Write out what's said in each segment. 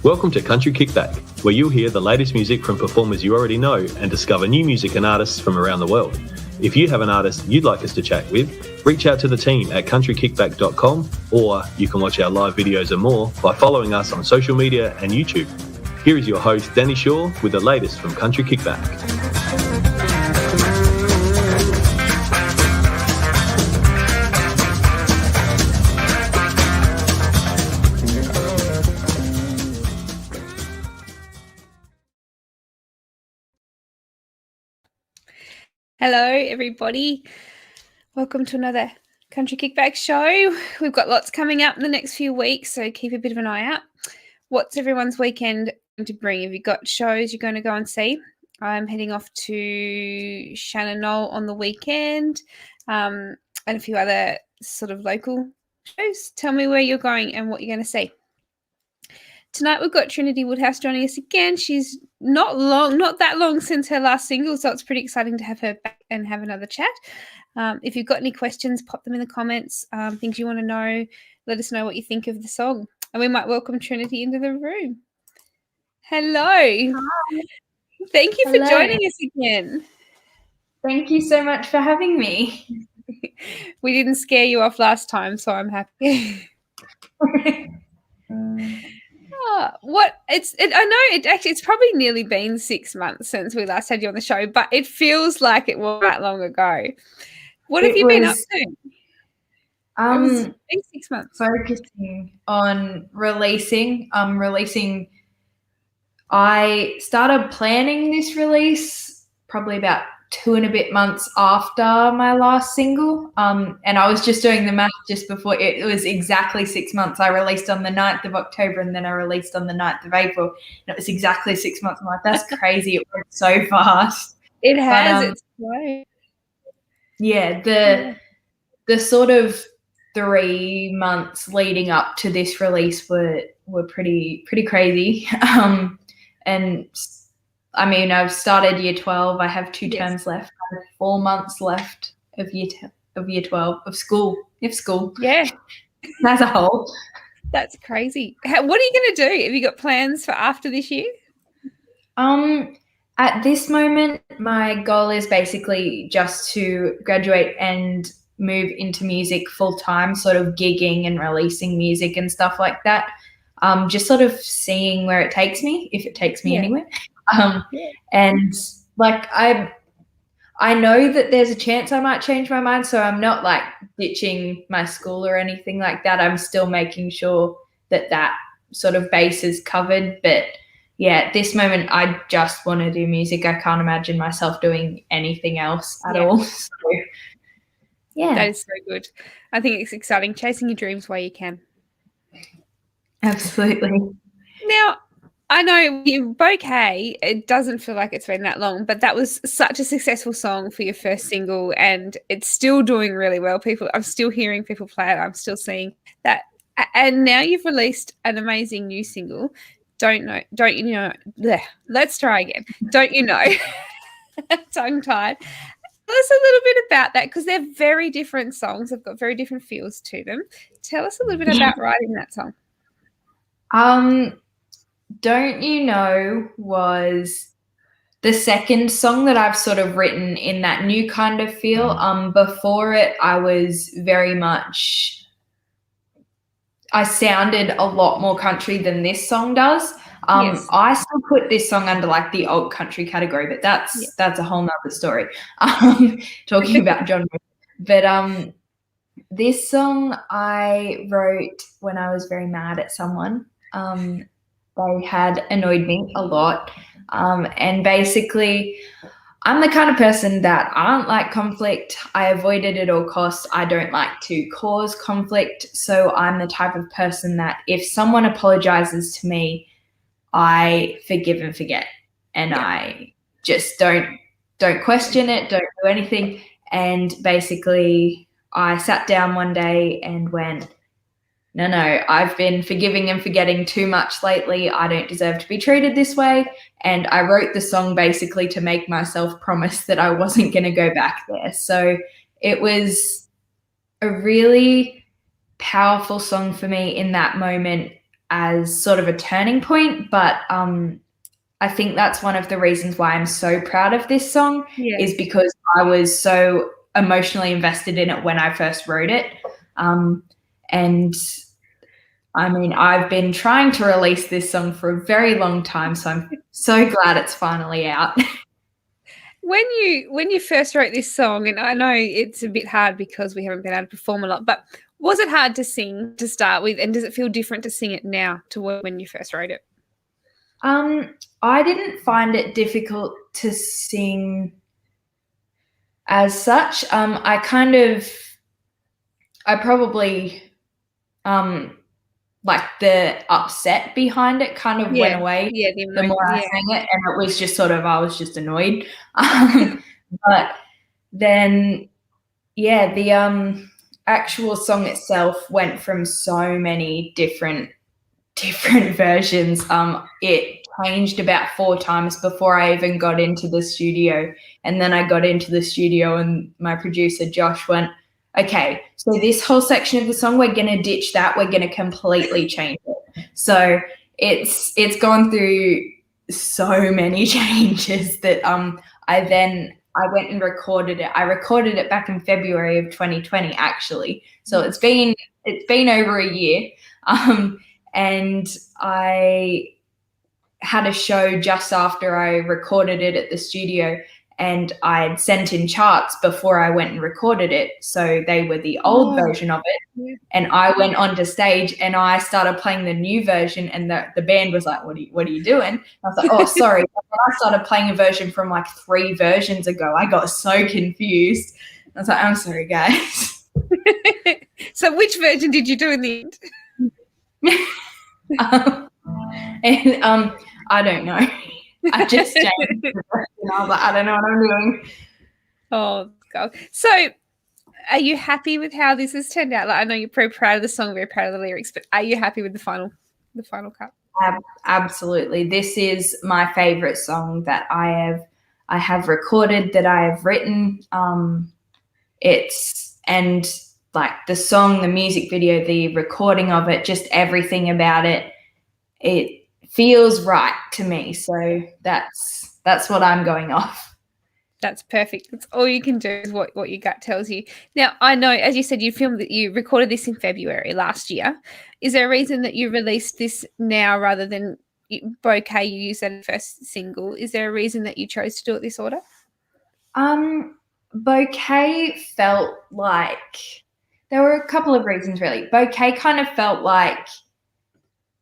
Welcome to Country Kickback, where you'll hear the latest music from performers you already know and discover new music and artists from around the world. If you have an artist you'd like us to chat with, reach out to the team at countrykickback.com, or you can watch our live videos and more by following us on social media and YouTube. Here is your host, Danny Shaw, with the latest from Country Kickback. Hello, everybody. Welcome to another Country Kickback show. We've got lots coming up in the next few weeks, so keep a bit of an eye out. What's everyone's weekend going to bring? Have you got shows you're going to go and see? I'm heading off to Shannon Knoll on the weekend and a few other sort of local shows. Tell me where you're going and what you're going to see. Tonight we've got Trinity Woodhouse joining us again. She's not that long since her last single, so it's pretty exciting to have her back and have another chat. If you've got any questions, pop them in the comments. Things you want to know, let us know what you think of the song. And we might welcome Trinity into the room. Hello. Hi. Thank you for joining us again. Thank you so much for having me. We didn't scare you off last time, so I'm happy. I know it's probably nearly been 6 months since we last had you on the show, but it feels like it was that long ago. What have you been up to? It's been 6 months. Focusing on releasing. I started planning this release probably about 2 and a bit months after my last single. And I was just doing the math just before. It was exactly 6 months. I released on the 9th of October and then I released on the 9th of April. And it was exactly 6 months. I'm like, that's crazy. It went so fast. It has. It's great. Yeah, the sort of 3 months leading up to this release were pretty crazy. And I mean, I've started year 12. I have 2 terms left. I have 4 months left of year 12 of school. Yeah, as a whole. That's crazy. What are you going to do? Have you got plans for after this year? At this moment, my goal is basically just to graduate and move into music full time, sort of gigging and releasing music and stuff like that. Just sort of seeing where it takes me, if it takes me anywhere. And like I know that there's a chance I might change my mind, so I'm not like ditching my school or anything like that. I'm still making sure that sort of base is covered. But yeah, at this moment, I just want to do music. I can't imagine myself doing anything else at all. So, yeah. That is so good. I think it's exciting, chasing your dreams while you can. Absolutely. Now, I know you Bouquet, it doesn't feel like it's been that long, but that was such a successful song for your first single and it's still doing really well. I'm still hearing people play it. I'm still seeing that. And now you've released an amazing new single. Don't you know? Let's try again. Don't you know? Tongue-tied. Tell us a little bit about that because they're very different songs. They've got very different feels to them. Tell us a little bit about writing that song. Don't You Know was the second song that I've sort of written in that new kind of feel. Before it, I sounded a lot more country than this song does. Yes. I still put this song under like the old country category, but that's a whole nother story. Talking about genre. But this song I wrote when I was very mad at someone. They had annoyed me a lot. And basically, I'm the kind of person that I don't like conflict. I avoid it at all costs. I don't like to cause conflict. So I'm the type of person that if someone apologizes to me, I forgive and forget. And I just don't question it, don't do anything. And basically, I sat down one day and went, no, I've been forgiving and forgetting too much lately. I don't deserve to be treated this way. And I wrote the song basically to make myself promise that I wasn't going to go back there. So it was a really powerful song for me in that moment. as sort of a turning point, but I think that's one of the reasons why I'm so proud of this song is because I was so emotionally invested in it when I first wrote it. And I mean, I've been trying to release this song for a very long time, so I'm so glad it's finally out. When you first wrote this song, and I know it's a bit hard because we haven't been able to perform a lot, but was it hard to sing to start with, and does it feel different to sing it now to when you first wrote it? I didn't find it difficult to sing as such. I probably like the upset behind it kind of went away the more I sang it, and it was just sort of, I was just annoyed. But then, the actual song itself went from so many different versions. It changed about 4 times before I even got into the studio. And then I got into the studio and my producer, Josh, went, okay, so this whole section of the song, we're going to ditch that. We're going to completely change it. So it's gone through so many changes that I went and recorded it. I recorded it back in February of 2020, actually. So it's been over a year. And I had a show just after I recorded it at the studio, and I'd sent in charts before I went and recorded it. So they were the old version of it. And I went onto stage and I started playing the new version, and the band was like, what are you doing? And I was like, oh, sorry. When I started playing a version from like 3 versions ago, I got so confused. I was like, I'm sorry, guys. So which version did you do in the end? I don't know. I just changed the version. I was like, I don't know what I'm doing. Oh God! So, are you happy with how this has turned out? Like, I know you're very proud of the song, very proud of the lyrics, but are you happy with the final cut? Absolutely. This is my favorite song that I have recorded, that I have written. Like the song, the music video, the recording of it, just everything about it, it feels right to me. So that's what I'm going off. That's perfect. That's all you can do is what your gut tells you. Now, I know, as you said, you recorded this in February last year. Is there a reason that you released this now rather than Bouquet? You used that as first single. Is there a reason that you chose to do it this order? Bouquet felt like, there were a couple of reasons really. Bouquet kind of felt like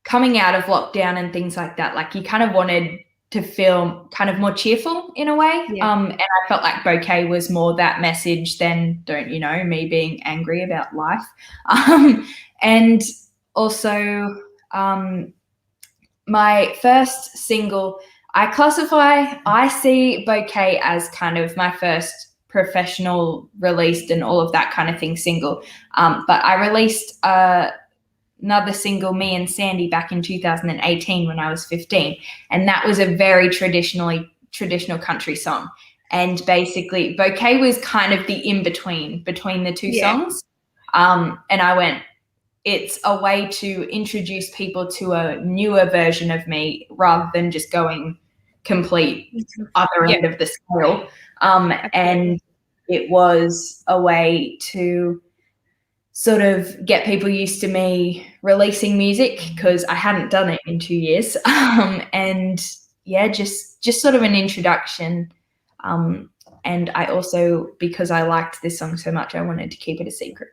coming out of lockdown and things like that. Like you kind of wanted to feel kind of more cheerful in a way. And I felt like Bouquet was more that message than me being angry about life. And also my first single, I see Bouquet as kind of my first professional released and all of that kind of thing single. But I released another single, Me and Sandy, back in 2018 when I was 15. And that was a very traditional country song. And basically Bouquet was kind of the in-between the two songs. And I went, it's a way to introduce people to a newer version of me rather than just going complete other end of the scale. And it was a way to sort of get people used to me releasing music because I hadn't done it in 2 years. Just sort of an introduction. And I also, because I liked this song so much, I wanted to keep it a secret.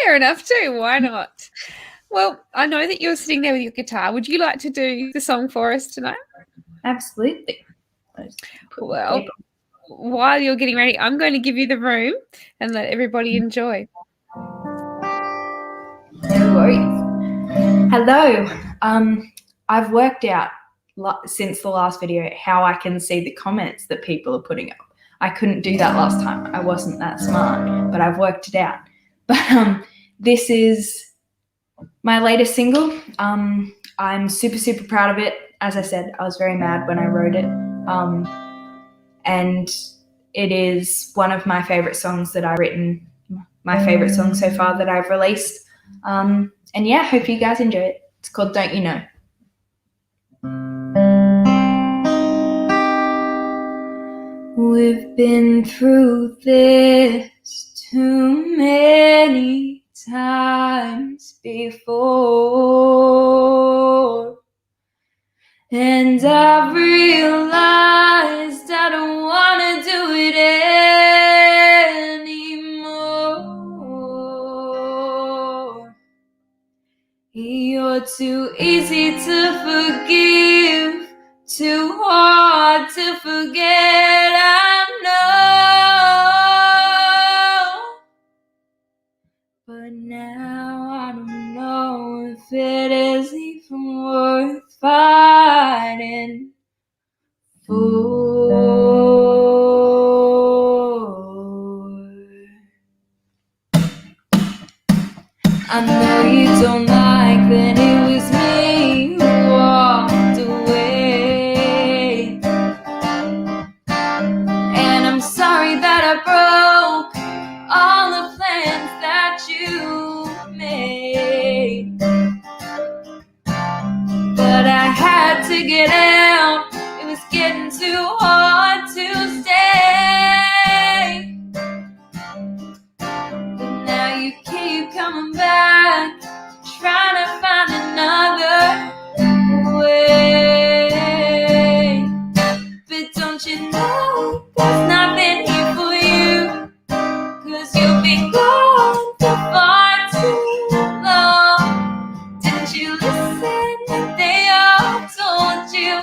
Fair enough too. Why not? Well, I know that you're sitting there with your guitar. Would you like to do the song for us tonight? Absolutely. Well, while you're getting ready, I'm going to give you the room and let everybody enjoy. No worries. Hello. I've worked out since the last video how I can see the comments that people are putting up. I couldn't do that last time. I wasn't that smart, but I've worked it out. But this is my latest single. I'm super, super proud of it. As I said, I was very mad when I wrote it. And it is one of my favorite songs that I've written, my favorite song so far that I've released. yeah, hope you guys enjoy it. It's called Don't You Know. We've been through this too many times before, and I've realized I don't want to do it anymore. You're too easy to forgive, too hard to forget, I know. But now I don't know if it is even worth fighting for. I know you don't like that it was me who walked away, and I'm sorry that I broke all the plans that you made, but I had to get out. It was getting too hard to stay, but now you keep coming back, trying to find another way. But don't you know there's nothing here for you, 'cause you've been gone for far too long. Didn't you listen when they all told you?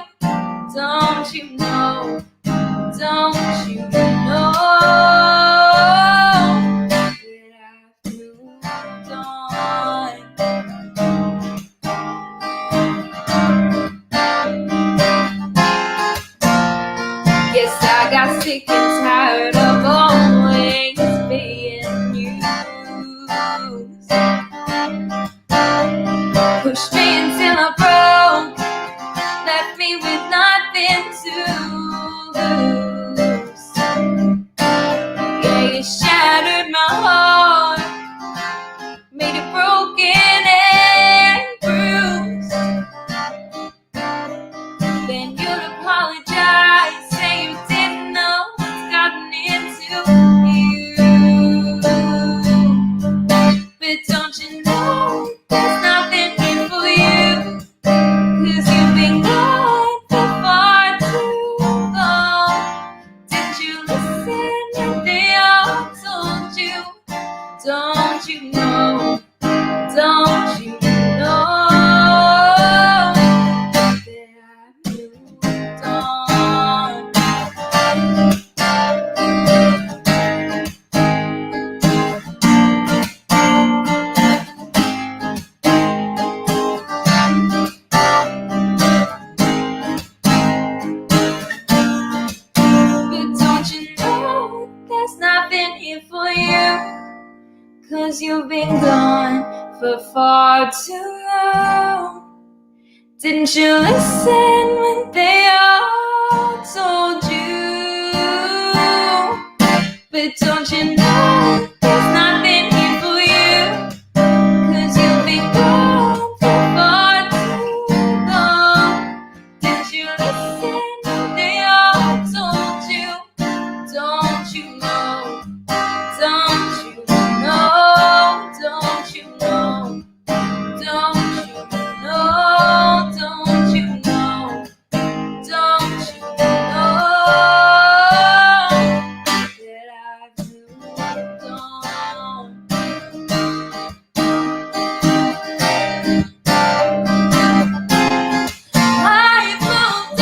Don't you know? Don't you know that I've moved on? Yes, I got sick and tired of always being used. Pushed me until I broke, left me with nothing to lose. Yeah, you shattered my heart, made it broken and bruised. Then you'd apologize, say you didn't know what's gotten into you. But don't you know there's nothing here for you, 'cause you've been gone for far too long. Did you listen when they all told you? Don't you know? Don't you know that I've moved on? But don't you know there's nothing here for you, 'cause you've been gone for far too long. Didn't you listen when they all told you? But don't you know there's nothing here for you, 'cause you've been gone for far too long. Didn't you listen when they all told you? Don't you know? Don't you know? Don't you know? Don't you know? Don't you know? Don't you know that I've moved on? I've moved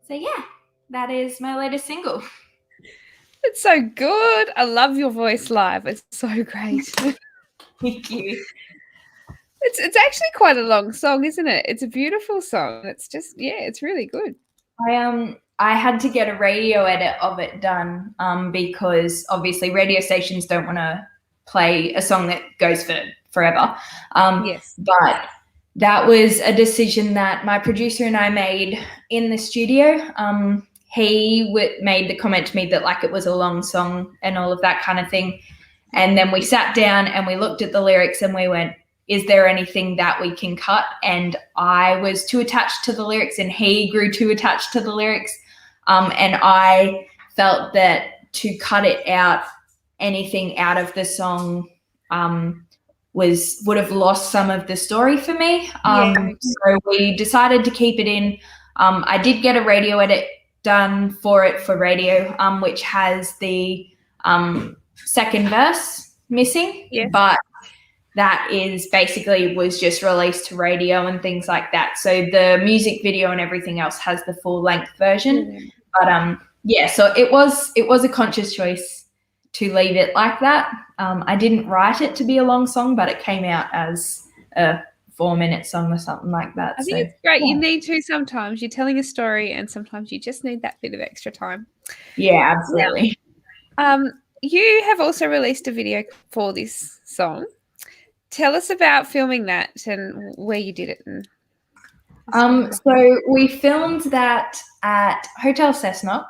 So yeah, that is my latest single. It's so good. I love your voice live. It's so great. Thank you. It's actually quite a long song, isn't it? It's a beautiful song. It's just, yeah, it's really good. I had to get a radio edit of it done because obviously radio stations don't want to play a song that goes for forever. Yes. But that was a decision that my producer and I made in the studio. He made the comment to me that like it was a long song and all of that kind of thing. And then we sat down and we looked at the lyrics and we went, is there anything that we can cut? And I was too attached to the lyrics and he grew too attached to the lyrics. And I felt that to cut it out, anything out of the song would have lost some of the story for me. So we decided to keep it in. I did get a radio edit done for it for radio, which has the second verse missing, but that is basically was just released to radio and things like that. So the music video and everything else has the full length version. But so it was a conscious choice to leave it like that. I didn't write it to be a long song, but it came out as a 4-minute song or something like that. I think it's great. Yeah. You need to sometimes. You're telling a story and sometimes you just need that bit of extra time. Yeah, absolutely. You have also released a video for this song. Tell us about filming that and where you did it. So we filmed that at Hotel Cessnock.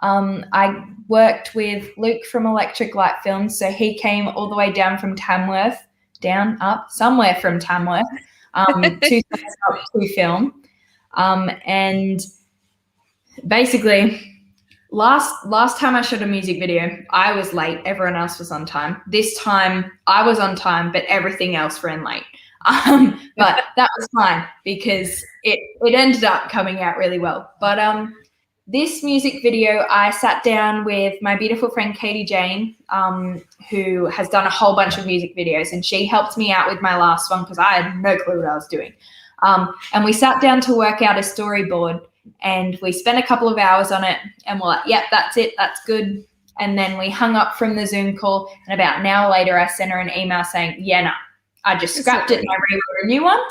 I worked with Luke from Electric Light Films, so he came all the way down from Tamworth, somewhere from Tamworth, to Cessnock to film. And basically, last time I shot a music video, I was late. Everyone else was on time. This time, I was on time, but everything else ran late. But that was fine because it ended up coming out really well. But this music video, I sat down with my beautiful friend Katie Jane, who has done a whole bunch of music videos, and she helped me out with my last one because I had no clue what I was doing. And we sat down to work out a storyboard, and we spent a couple of hours on it, and we're like, yep, that's it, that's good. And then we hung up from the Zoom call, and about an hour later, I sent her an email saying, I just scrapped it and I rewrote a new one.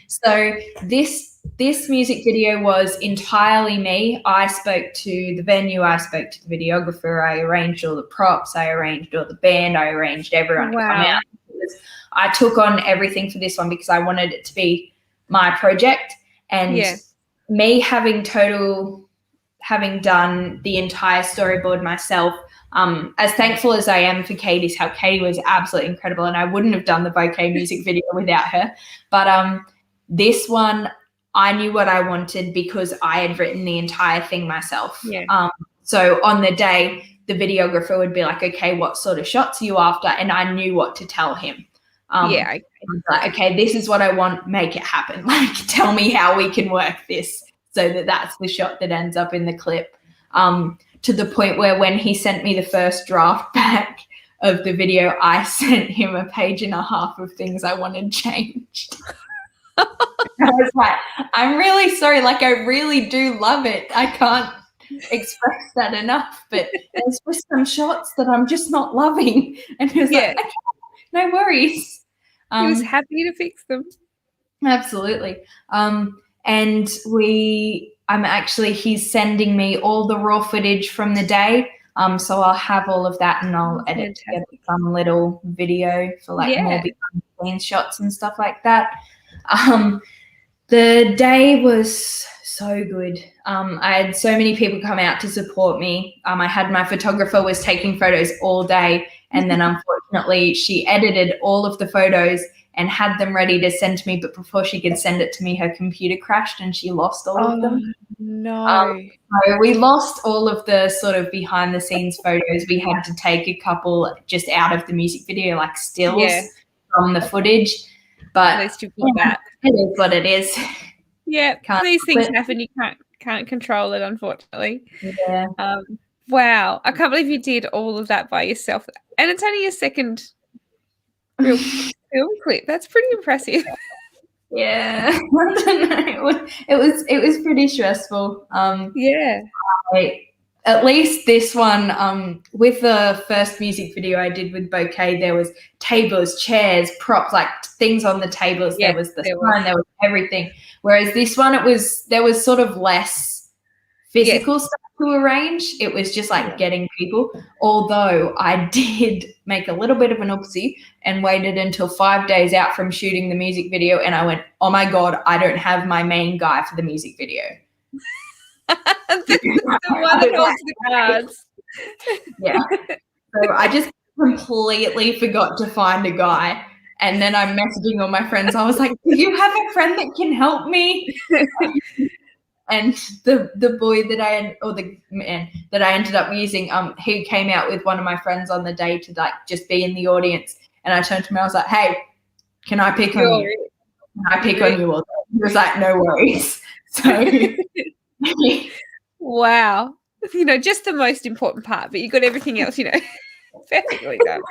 So this music video was entirely me. I spoke to the venue, I spoke to the videographer, I arranged all the props, I arranged all the band, I arranged everyone to come out. I took on everything for this one because I wanted it to be my project. And me having done the entire storyboard myself, as thankful as I am for Katie's help, Katie was absolutely incredible, and I wouldn't have done the Bouquet music video without her. But this one, I knew what I wanted because I had written the entire thing myself. So on the day, the videographer would be like, okay, what sort of shots are you after? And I knew what to tell him. I was like, okay, this is what I want, make it happen. Like, tell me how we can work this so that that's the shot that ends up in the clip. To the point where when he sent me the first draft back of the video, I sent him a 1.5 pages of things I wanted changed. I was like, I'm really sorry. Like, I really do love it. I can't express that enough, but there's just some shots that I'm just not loving. And he was like, okay, no worries. He was happy to fix them. Absolutely. And he's sending me all the raw footage from the day. So I'll have all of that and I'll edit together some little video for more behind the scenes shots and stuff like that. The day was so good. I had so many people come out to support me. I had my photographer was taking photos all day, and then unfortunately she edited all of the photos and had them ready to send to me, but before she could send it to me, her computer crashed and she lost all of them. No. So we lost all of the sort of behind the scenes photos. We had to take a couple just out of the music video, like stills from the footage. But at least you've got that. It is what it is. Yeah, these things happen. You can't control it, unfortunately. Yeah. Wow, I can't believe you did all of that by yourself, and it's only your second real film clip. That's pretty impressive. Yeah, I don't know. It was pretty stressful. At least this one, with the first music video I did with Bouquet, there was tables, chairs, props, like things on the tables. There was the sign, there was everything. Whereas this one, there was sort of less physical stuff. to arrange. It was just like getting people. Although I did make a little bit of an oopsie and waited until 5 days out from shooting the music video, and I went, oh my God, I don't have my main guy for the music video. the one that holds the cards. Yeah. So I just completely forgot to find a guy. And then I'm messaging all my friends. I was like, do you have a friend that can help me? And the boy the man that I ended up using, he came out with one of my friends on the day to like just be in the audience. And I turned to him, I was like, hey, can I pick on you? Can I pick on you all day? He was like, no worries. So wow. Just the most important part, but you got everything else, perfectly done.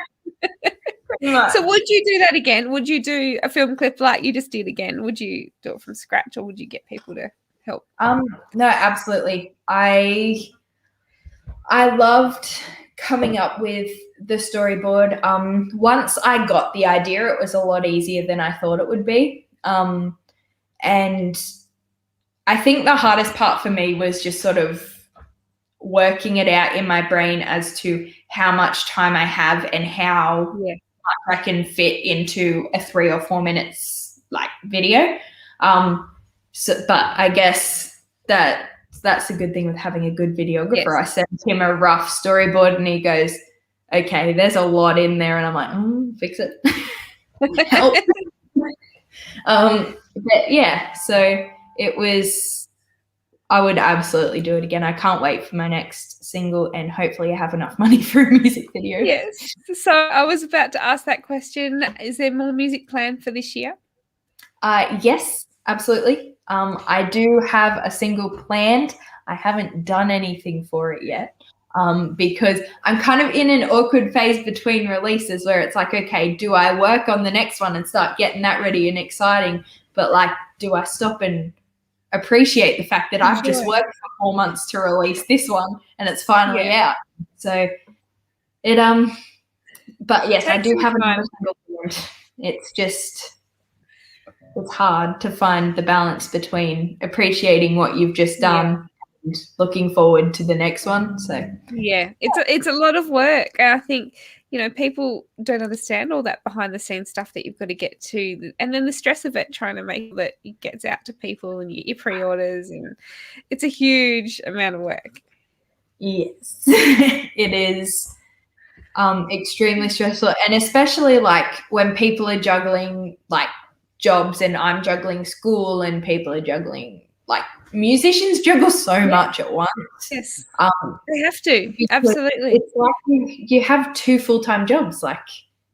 So would you do that again? Would you do a film clip like you just did again? Would you do it from scratch, or would you get people to help? No, absolutely. I loved coming up with the storyboard. Once I got the idea, it was a lot easier than I thought it would be. And I think the hardest part for me was just sort of working it out in my brain as to how much time I have and how much I can fit into a 3 or 4 minutes like video. But I guess that's a good thing with having a good videographer. Yes. I sent him a rough storyboard and he goes, okay, there's a lot in there. And I'm like, fix it. Help. But yeah, so it was, I would absolutely do it again. I can't wait for my next single, and hopefully I have enough money for a music video. Yes. So I was about to ask that question. Is there more music planned for this year? Yes, absolutely. I do have a single planned. I haven't done anything for it yet because I'm kind of in an awkward phase between releases where it's like, okay, do I work on the next one and start getting that ready and exciting? But like, do I stop and appreciate the fact that I've just worked for 4 months to release this one and it's finally out? So it but yes, I do have another single planned. It's just, it's hard to find the balance between appreciating what you've just done and looking forward to the next one. So yeah, it's a lot of work. And I think, people don't understand all that behind the scenes stuff that you've got to get to, and then the stress of it, trying to make that it gets out to people and your pre-orders, and it's a huge amount of work. Yes, it is extremely stressful, and especially like when people are juggling like jobs and I'm juggling school and people are juggling, like musicians juggle so much at once. Yes, they have to. Absolutely. It's like you have 2 full-time jobs, like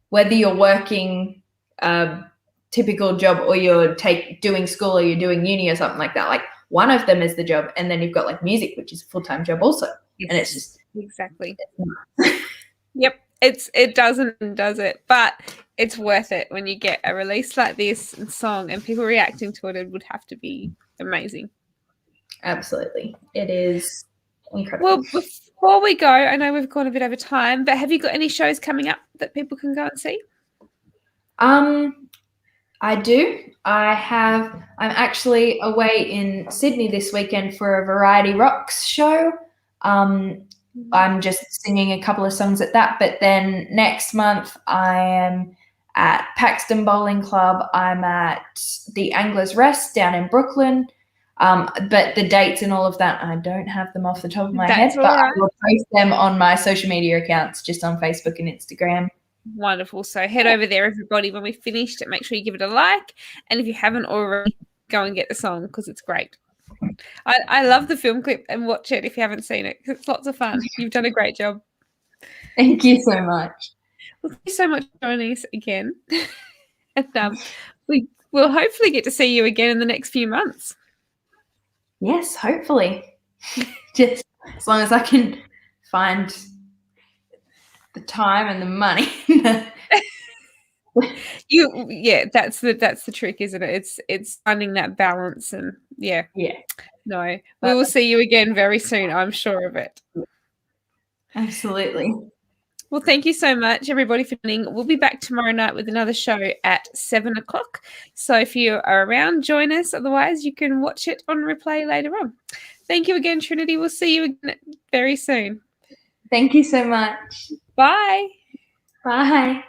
whether you're working a typical job or you're doing school or you're doing uni or something like that. Like one of them is the job, and then you've got like music, which is a full-time job also. Yes. And it's just exactly. Yep. It does it, but it's worth it when you get a release like this and song and people reacting to it. It would have to be amazing. Absolutely. It is incredible. Well, before we go, I know we've gone a bit over time, but have you got any shows coming up that people can go and see? I do. I'm actually away in Sydney this weekend for a Variety Rocks show. I'm just singing a couple of songs at that. But then next month I am at Paxton Bowling Club. I'm at the Anglers Rest down in Brooklyn. But the dates and all of that, I don't have them off the top of my head. But I will post them on my social media accounts, just on Facebook and Instagram. Wonderful. So head over there, everybody, when we've finished it. Make sure you give it a like. And if you haven't already, go and get the song because it's great. I love the film clip and watch it if you haven't seen it. It's lots of fun. You've done a great job. Thank you so much. Well, thank you so much for joining us again. And we will hopefully get to see you again in the next few months. Yes, hopefully. Just as long as I can find the time and the money. That's the trick, isn't it? It's finding that balance, and no, we will see you again very soon, I'm sure of it. Absolutely. Well, thank you so much, everybody, for joining. We'll be back tomorrow night with another show at 7:00. So if you are around, join us. Otherwise, you can watch it on replay later on. Thank you again, Trinity. We'll see you again very soon. Thank you so much. Bye. Bye.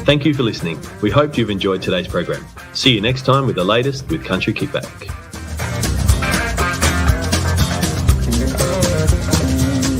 Thank you for listening. We hope you've enjoyed today's program. See you next time with the latest with Country Kickback.